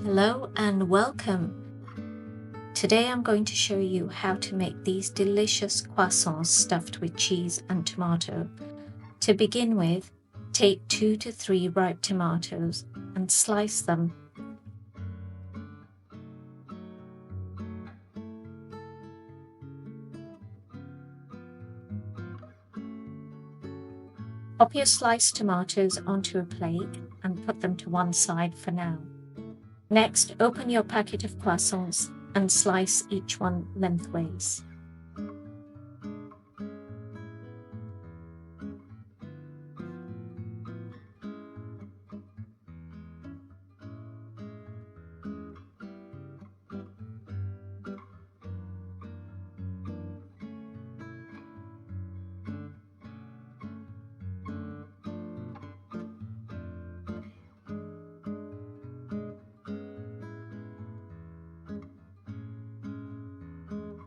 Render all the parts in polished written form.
Hello and welcome. Today I'm going to show you how to make these delicious croissants stuffed with cheese and tomato. To begin with, take 2 to 3 ripe tomatoes and slice them. Pop your sliced tomatoes onto a plate and put them to one side for now. Next, open your packet of croissants and slice each one lengthways.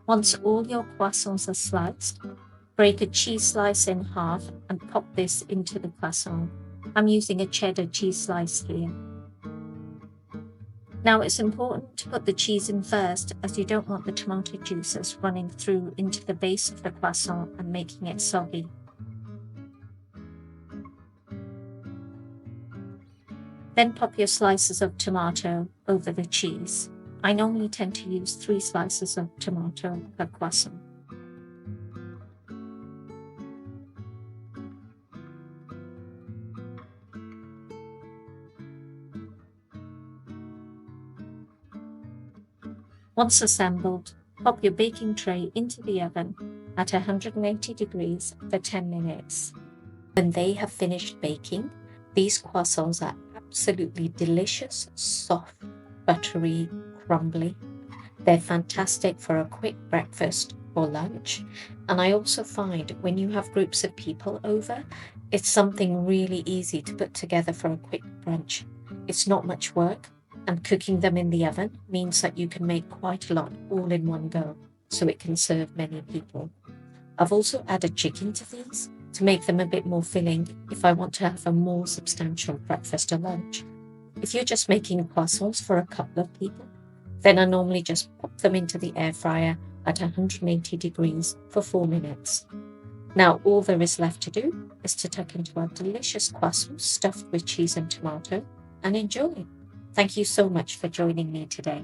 Once all your croissants are sliced, break a cheese slice in half and pop this into the croissant. I'm using a cheddar cheese slice here. Now it's important to put the cheese in first, as you don't want the tomato juices running through into the base of the croissant and making it soggy. Then pop your slices of tomato over the cheese. I normally tend to use 3 slices of tomato per croissant. Once assembled, pop your baking tray into the oven at 180 degrees for 10 minutes. When they have finished baking, these croissants are absolutely delicious, soft, buttery, crumbly. They're fantastic for a quick breakfast or lunch. And I also find when you have groups of people over, it's something really easy to put together for a quick brunch. It's not much work, and cooking them in the oven means that you can make quite a lot all in one go, so it can serve many people. I've also added chicken to these to make them a bit more filling if I want to have a more substantial breakfast or lunch. If you're just making croissants for a couple of people, then I normally just pop them into the air fryer at 180 degrees for 4 minutes. Now all there is left to do is to tuck into our delicious croissants stuffed with cheese and tomato and enjoy. Thank you so much for joining me today.